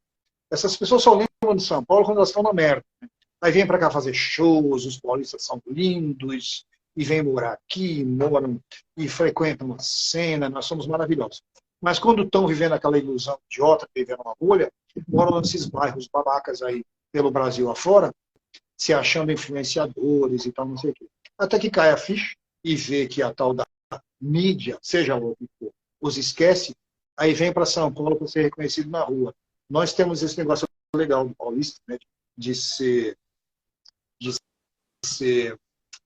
Essas pessoas só lembram de São Paulo quando elas estão na merda. Né? Aí vêm para cá fazer shows, os paulistas são lindos, e vêm morar aqui, moram e frequentam a cena, nós somos maravilhosos. Mas quando estão vivendo aquela ilusão idiota, vivendo uma bolha, moram nesses bairros babacas aí pelo Brasil afora, se achando influenciadores e tal, não sei o quê. Até que cai a ficha e vê que a tal da mídia, seja o que for, os esquece, aí vem para São Paulo para ser reconhecido na rua. Nós temos esse negócio legal do paulista, né, de ser,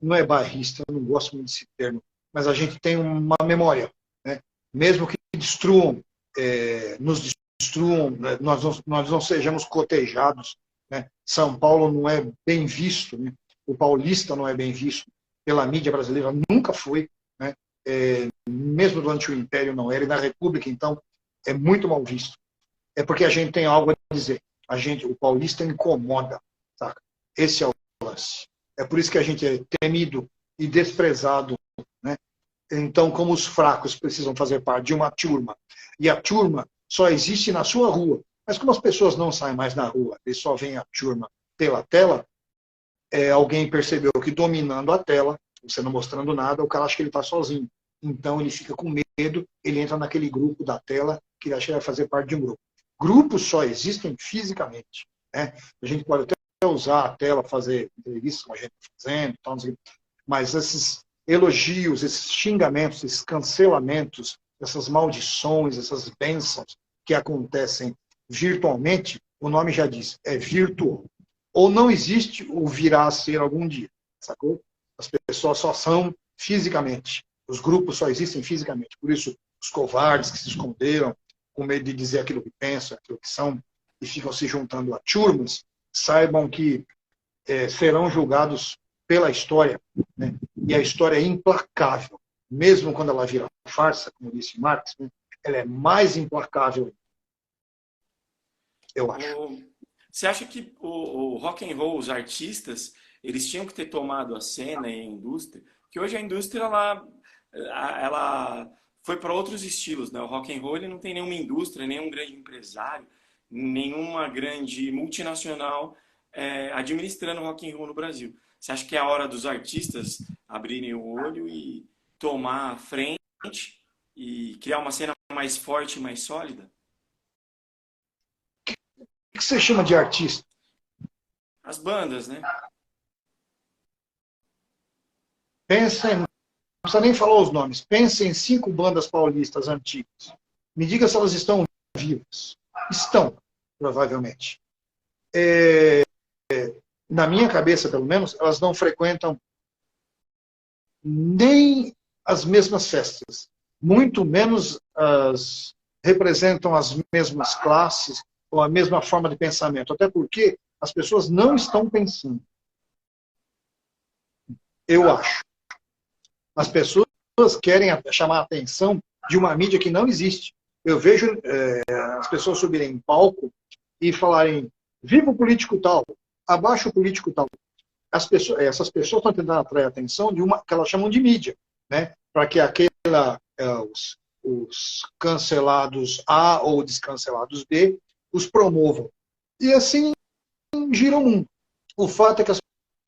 não é bairrista, eu não gosto muito desse termo, mas a gente tem uma memória, né? Mesmo que destruam, nos destruam, né? nós não sejamos cotejados, né? São Paulo não é bem visto, né? O paulista não é bem visto pela mídia brasileira, nunca foi, né? Mesmo durante o Império não era, e na República, então, é muito mal visto. É porque a gente tem algo a dizer. O paulista incomoda, saca? Esse é o lance. É por isso que a gente é temido e desprezado, né? Então, como os fracos precisam fazer parte de uma turma, e a turma só existe na sua rua, mas como as pessoas não saem mais na rua, eles só veem a turma pela tela, alguém percebeu que dominando a tela, você não mostrando nada, o cara acha que ele está sozinho. Então ele fica com medo, ele entra naquele grupo da tela que ele acha que vai fazer parte de um grupo. Grupos só existem fisicamente. Né? A gente pode até usar a tela, fazer entrevistas como a gente está fazendo, tal, mas esses elogios, esses xingamentos, esses cancelamentos, essas maldições, essas bênçãos que acontecem virtualmente, o nome já diz, é virtual. Ou não existe, ou virá a ser algum dia, sacou? As pessoas só são fisicamente. Os grupos só existem fisicamente. Por isso, os covardes que se esconderam, com medo de dizer aquilo que pensam, aquilo que são, e ficam se juntando a turmas, saibam que serão julgados pela história. Né? E a história é implacável. Mesmo quando ela vira farsa, como disse Marx, né? Ela é mais implacável, eu acho. Você acha que o rock and roll, os artistas, eles tinham que ter tomado a cena e a indústria? Porque hoje a indústria ela foi para outros estilos, né? O rock and roll ele não tem nenhuma indústria, nenhum grande empresário, nenhuma grande multinacional administrando o rock and roll no Brasil. Você acha que é a hora dos artistas abrirem o olho e tomar a frente e criar uma cena mais forte e mais sólida? O que você chama de artista? As bandas, né? Pensa não precisa nem falar os nomes. Pensa em 5 bandas paulistas antigas. Me diga se elas estão vivas. Estão, provavelmente. Na minha cabeça, pelo menos, elas não frequentam nem as mesmas festas. Muito menos representam as mesmas classes ou a mesma forma de pensamento. Até porque as pessoas não estão pensando. Eu acho. As pessoas querem chamar a atenção de uma mídia que não existe. Eu vejo as pessoas subirem em palco e falarem viva o político tal, abaixo o político tal. Essas pessoas estão tentando atrair a atenção de uma que elas chamam de mídia, né? Para que os cancelados A ou descancelados B os promovam. E assim gira o mundo. O fato é que as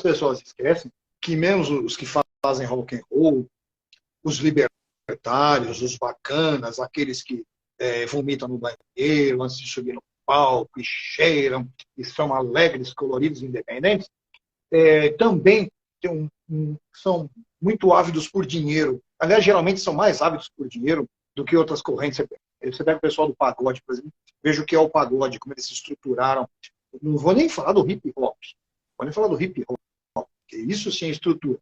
pessoas esquecem que mesmo os que fazem rock and roll, os libertários, os bacanas, aqueles que vomitam no banheiro antes de subir no palco e cheiram e são alegres, coloridos, independentes, também são muito ávidos por dinheiro. Aliás, geralmente são mais ávidos por dinheiro do que outras correntes. Você pega o pessoal do pagode, por exemplo, veja o que é o pagode, como eles se estruturaram. Não vou nem falar do hip hop, vou nem falar do hip hop, porque isso sim é estrutura.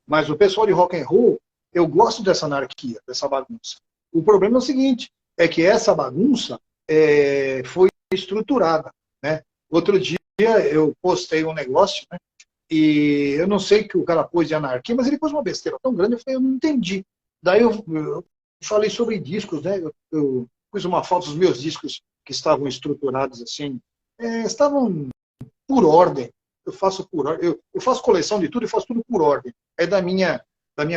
Mas o pessoal de rock and roll, eu gosto dessa anarquia, dessa bagunça. O problema é o seguinte, é que essa bagunça foi estruturada, né? Outro dia eu postei um negócio, né? E eu não sei o que o cara pôs de anarquia, mas ele pôs uma besteira tão grande, eu não entendi. Daí eu falei sobre discos, né? Eu pus uma foto dos meus discos que estavam estruturados assim, estavam por ordem. Eu faço por ordem. Eu faço coleção de tudo e faço tudo por ordem. É da minha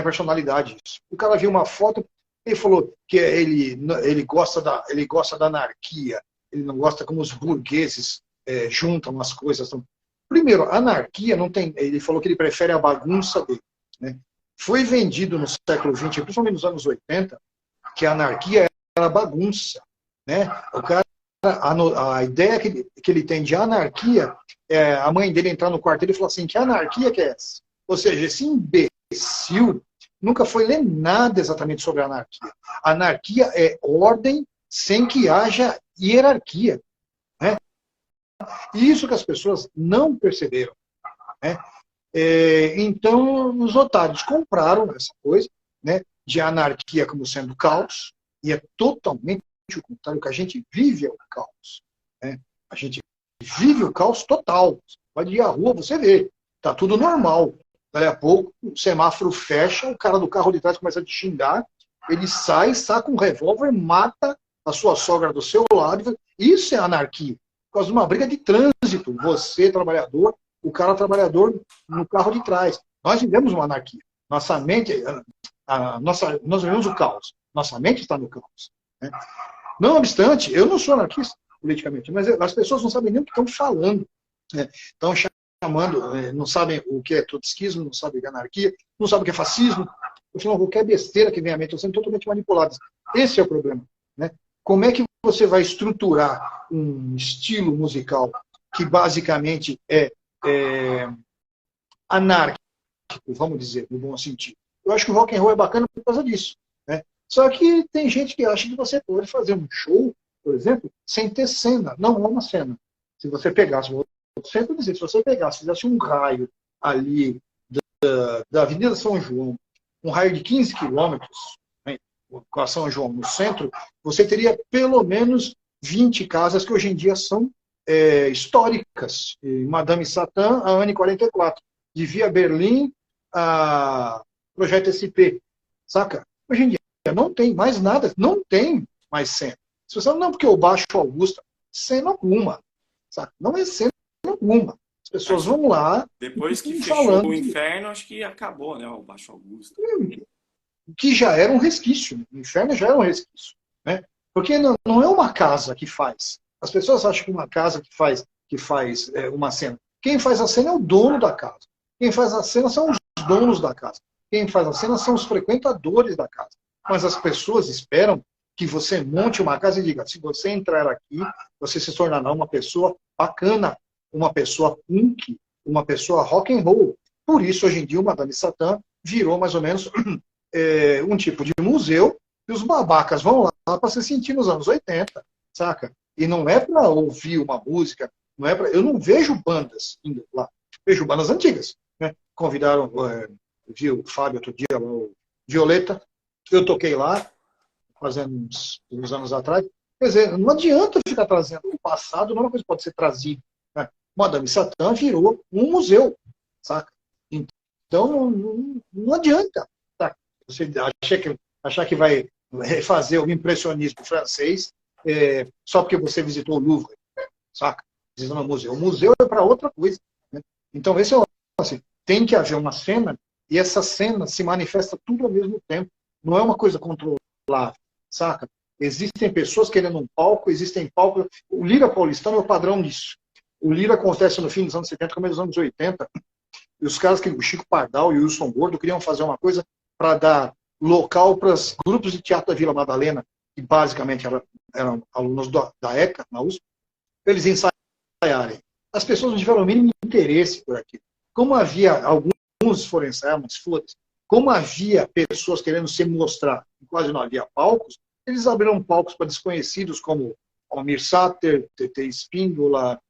personalidade isso. O cara viu uma foto, ele falou que ele gosta da anarquia, ele não gosta como os burgueses juntam as coisas. Primeiro, a anarquia não tem. Ele falou que ele prefere a bagunça dele, né? Foi vendido no século XX, principalmente nos anos 80, que a anarquia era bagunça, né? O cara, a ideia que ele tem de anarquia é a mãe dele entrar no quarto dele e falar assim: que anarquia que é essa? Ou seja, esse imbecil nunca foi ler nada exatamente sobre a anarquia. A anarquia é ordem sem que haja hierarquia, né? E isso que as pessoas não perceberam, né? Então, os otários compraram essa coisa, né, de anarquia como sendo caos, e é totalmente o contrário. O que a gente vive é o caos, né? A gente vive o caos total. Você pode ir à rua, você vê, está tudo normal. Daí a pouco, o semáforo fecha, o cara do carro de trás começa a te xingar, ele sai, saca um revólver, mata a sua sogra do seu lado. Isso é anarquia. Por causa de uma briga de trânsito. Você, trabalhador, o cara trabalhador no carro de trás. Nós vivemos uma anarquia. Nossa mente, nós vivemos o caos. Nossa mente está no caos, né? Não obstante, eu não sou anarquista politicamente, mas as pessoas não sabem nem o que estão falando, né? Estão chamando, não sabem o que é trotskismo, não sabem o que é anarquia, não sabem o que é fascismo. Eu falo, qualquer besteira que vem à mente, estão sendo totalmente manipuladas. Esse é o problema, né? Como é que você vai estruturar um estilo musical que basicamente é anárquico, vamos dizer, no bom sentido? Eu acho que o rock and roll é bacana por causa disso, né? Só que tem gente que acha que você pode fazer um show, por exemplo, sem ter cena. Não é uma cena. Se você pegasse, sempre dizer, se você pegasse, fizesse um raio ali da Avenida São João, um raio de 15 quilômetros, né, com a São João no centro, você teria pelo menos 20 casas que hoje em dia são históricas. Madame Satã, a Anne 44. De Via Berlim, a Projeto SP. Saca? Hoje em dia não tem mais nada, não tem mais cena. Se você não, porque o Baixo Augusta, cena alguma. Saca? Não é cena alguma. As pessoas vão lá. Depois que fechou o inferno, acho que acabou, né? O Baixo Augusta. Que já era um resquício. O inferno já era um resquício, né? Porque não é uma casa que faz. As pessoas acham que uma casa que faz uma cena. Quem faz a cena é o dono da casa. Quem faz a cena são os donos da casa. Quem faz a cena são os frequentadores da casa. Mas as pessoas esperam que você monte uma casa e diga, se você entrar aqui, você se tornará uma pessoa bacana, uma pessoa punk, uma pessoa rock and roll. Por isso, hoje em dia, o Madame Satã virou mais ou menos um tipo de museu, e os babacas vão lá para se sentir nos anos 80, saca? E não é para ouvir uma música, não é pra... Eu não vejo bandas indo lá, vejo bandas antigas, né? Convidaram, vi o Fábio outro dia, o Violeta, eu toquei lá, fazendo uns anos atrás. Quer dizer, não adianta ficar trazendo o passado, não é uma coisa que pode ser trazida, né? Madame Satã virou um museu, saca? Então, não adianta. Tá? Você achar que vai refazer o impressionismo francês só porque você visitou o Louvre, saca? Visitando o museu. O museu é para outra coisa. Né? Então, esse é o assim, tem que haver uma cena e essa cena se manifesta tudo ao mesmo tempo. Não é uma coisa controlável, saca? Existem pessoas querendo um palco, existem palcos. O Lira paulistano é o padrão disso. O Lira acontece no fim dos anos 70, começo dos anos 80. E os caras, o Chico Pardal e o Wilson Gordo, queriam fazer uma coisa para dar local para os grupos de teatro da Vila Madalena, que basicamente eram alunos da ECA, na USP, para eles ensaiarem. As pessoas não tiveram o mínimo interesse por aquilo. Como havia, alguns foram ensaiar, mas foda-se. Como havia pessoas querendo se mostrar, e quase não havia palcos, eles abriram palcos para desconhecidos como Almir Sater, TT Espíndola,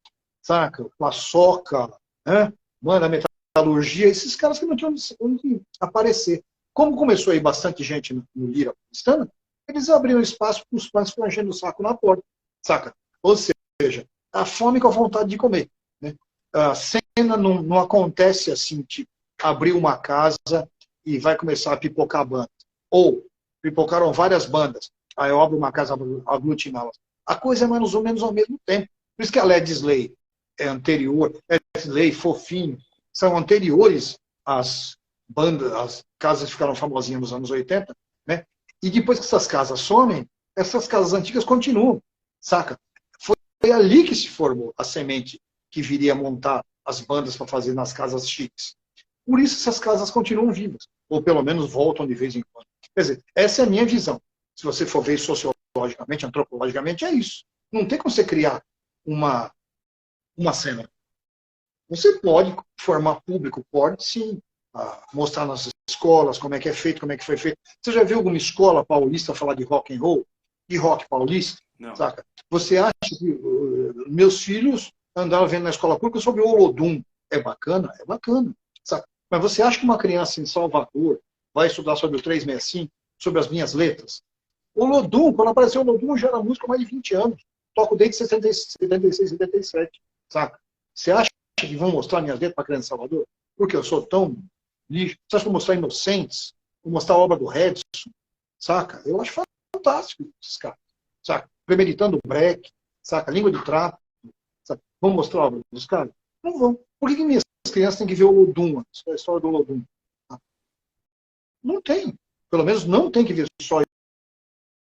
saca? Paçoca, né? Manda Metalurgia, esses caras que não tinham onde aparecer. Como começou aí bastante gente no Lira paulistana, eles abriram espaço para os fãs que enchendo o saco na porta, saca? Ou seja, a fome com a vontade de comer. Né? A cena não acontece assim, tipo, abrir uma casa e vai começar a pipocar banda. Ou pipocaram várias bandas, aí eu abro uma casa aglutiná-las. A coisa é mais ou menos ao mesmo tempo. Por isso que a Led Slay é anterior, Led Slay, Fofinho, são anteriores às bandas, as casas que ficaram famosinhas nos anos 80, né? E depois que essas casas somem, essas casas antigas continuam, saca? Foi ali que se formou a semente que viria a montar as bandas para fazer nas casas chiques. Por isso essas casas continuam vivas, ou pelo menos voltam de vez em quando. Quer dizer, essa é a minha visão. Se você for ver sociologicamente, antropologicamente, é isso. Não tem como você criar uma cena. Você pode formar público, pode sim, mostrar nas escolas como é que é feito, como é que foi feito. Você já viu alguma escola paulista falar de rock and roll? De rock paulista? Não. Saca? Você acha que meus filhos andaram vendo na escola pública sobre o Olodum? É bacana? É bacana. Saca? Mas você acha que uma criança em Salvador vai estudar sobre o 365, sobre as minhas letras? Olodum, quando apareceu o Olodum, já era música há mais de 20 anos. Toco desde 76, 77. Saca? Você acha que vão mostrar minhas letras para criança em Salvador? Porque eu sou tão lixo. Você acha que vou mostrar Inocentes? Vou mostrar a obra do Redson? Saca? Eu acho fantástico esses caras. Saca? Premeditando o break, saca? Língua de trapo. Saca? Vão mostrar a obra dos caras? Não vão. Por que minhas crianças têm que ver o Olodum, a história do Olodum? Não tem. Pelo menos não tem que ver só isso.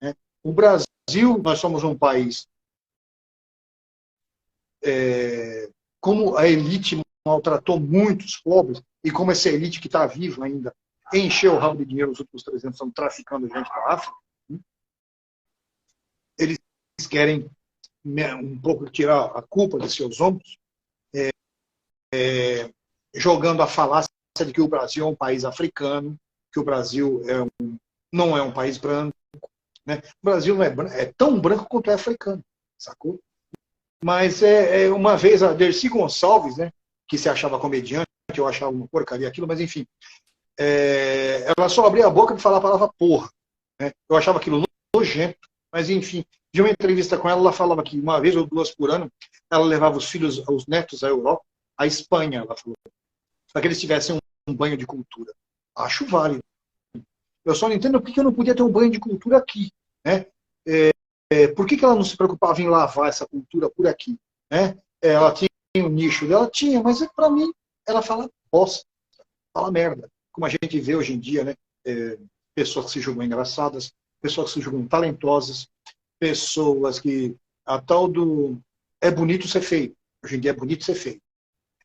Né? O Brasil, nós somos um país como a elite maltratou muitos pobres, e como essa elite que está viva ainda encheu o rabo de dinheiro nos últimos 300 anos traficando gente para a África, eles querem um pouco tirar a culpa de seus ombros, jogando a falácia de que o Brasil é um país africano, que o Brasil não é um país branco. Né? O Brasil não é tão branco quanto é africano, sacou? Mas uma vez a Dercy Gonçalves, né, que se achava comediante, eu achava uma porcaria aquilo, mas enfim, ela só abria a boca para falar a palavra porra. Né? Eu achava aquilo nojento, mas enfim, de uma entrevista com ela, ela falava que uma vez ou duas por ano, ela levava os filhos, os netos à Europa, à Espanha, ela falou, para que eles tivessem um banho de cultura. Acho válido. Eu só não entendo por que eu não podia ter um banho de cultura aqui. Né? Por que ela não se preocupava em lavar essa cultura por aqui? Né? Ela tinha um nicho dela, tinha, mas para mim, ela fala bosta, fala merda. Como a gente vê hoje em dia, né? Pessoas que se julgam engraçadas, pessoas que se julgam talentosas, pessoas que a tal do é bonito ser feio. Hoje em dia é bonito ser feio.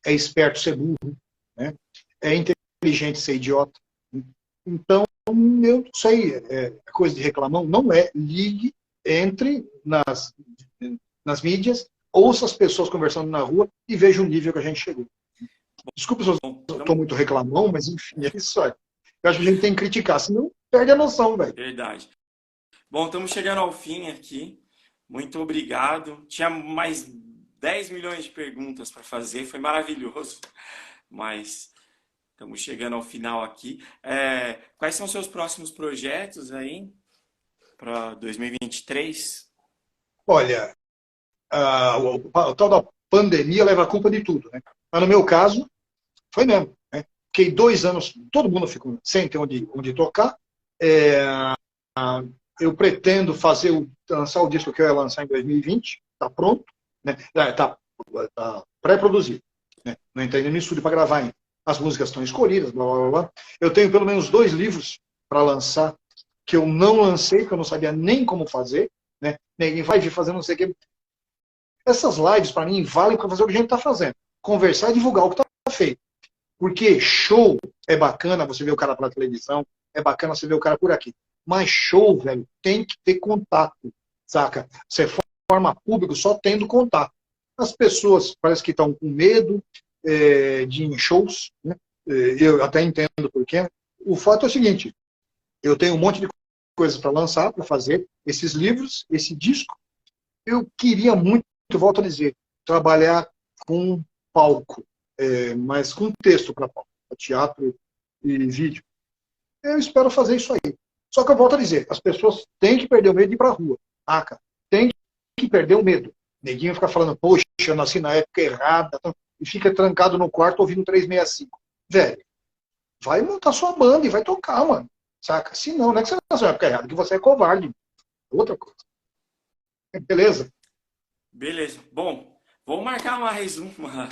É esperto ser burro. Né? É inteligente ser idiota. Então, eu não sei, coisa de reclamão, não é. Ligue, entre nas mídias, ouça as pessoas conversando na rua e veja o nível que a gente chegou. Desculpa se eu estou muito reclamão, mas enfim, é isso aí. Eu acho que a gente tem que criticar, senão perde a noção, velho. Verdade. Bom, estamos chegando ao fim aqui. Muito obrigado. Tinha mais 10 milhões de perguntas para fazer, foi maravilhoso, mas estamos chegando ao final aqui. Quais são os seus próximos projetos aí para 2023? Olha, o tal da pandemia leva a culpa de tudo, né? Mas no meu caso, foi mesmo. Né? Fiquei 2 anos, todo mundo ficou sem ter onde tocar. Eu pretendo lançar o disco que eu ia lançar em 2020, está pronto, né? Está pré-produzido. Né? Não entrei no estúdio para gravar ainda. As músicas estão escolhidas, blá, blá, blá. Eu tenho pelo menos 2 livros para lançar, que eu não lancei, que eu não sabia nem como fazer. Né? Ninguém vai vir fazendo não sei o quê. Essas lives, para mim, valem para fazer o que a gente está fazendo. Conversar e divulgar o que está feito. Porque show é bacana, você vê o cara pela televisão, é bacana você ver o cara por aqui. Mas show, velho, tem que ter contato, saca? Você forma público só tendo contato. As pessoas parece que estão com medo de ir em shows, né? Eu até entendo por quê. O fato é o seguinte, eu tenho um monte de coisas para lançar, para fazer, esses livros, esse disco. Eu queria muito, volto a dizer, trabalhar com palco, mas com texto para palco, teatro e vídeo. Eu espero fazer isso aí. Só que eu volto a dizer, as pessoas têm que perder o medo de ir para a rua. Aca, tem que perder o medo. Neguinho fica falando, poxa, eu nasci na época errada, e fica trancado no quarto ouvindo 365. Velho, vai montar sua banda e vai tocar, mano. Saca? Se não, não é que você nasceu na época errada, é que você é covarde. Outra coisa. Beleza? Beleza. Bom, vamos marcar mais uma,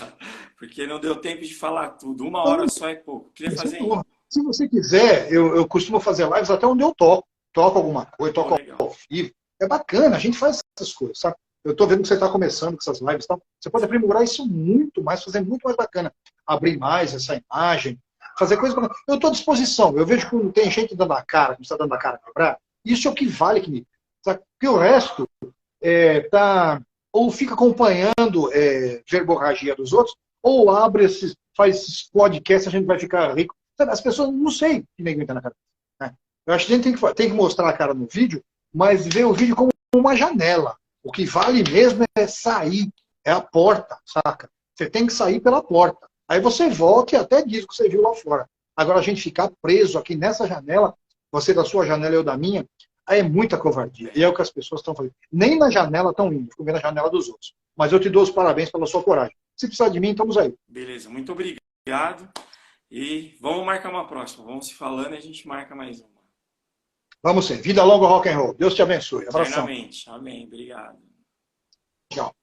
porque não deu tempo de falar tudo. 1 hora só é pouco. Queria fazer isso. Se você quiser, eu costumo fazer lives até onde eu toco. Toco alguma coisa, toco ao vivo. É bacana, a gente faz essas coisas, sabe? Eu estou vendo que você está começando com essas lives. Tá? Você pode aprimorar isso muito mais, fazer muito mais bacana. Abrir mais essa imagem, fazer coisas. Eu estou à disposição. Eu vejo que tem gente dando a cara, que está dando a cara a quebrar. Isso é o que vale comigo. Porque o resto ou fica acompanhando verborragia dos outros, ou faz esses podcasts, a gente vai ficar rico. Sabe, as pessoas não sei que nem aguenta na cabeça. Né? Eu acho que a gente tem que mostrar a cara no vídeo, mas ver o vídeo como uma janela. O que vale mesmo é sair, é a porta, saca? Você tem que sair pela porta. Aí você volta e até diz o que você viu lá fora. Agora a gente ficar preso aqui nessa janela, você da sua janela, eu da minha, aí é muita covardia. E é o que as pessoas estão fazendo. Nem na janela estão indo, ficam vendo a janela dos outros. Mas eu te dou os parabéns pela sua coragem. Se precisar de mim, estamos aí. Beleza, muito obrigado. E vamos marcar uma próxima. Vamos se falando e a gente marca mais uma. Vamos sim. Vida longa, rock and roll. Deus te abençoe. Abração. Eternamente. Amém. Obrigado. Tchau.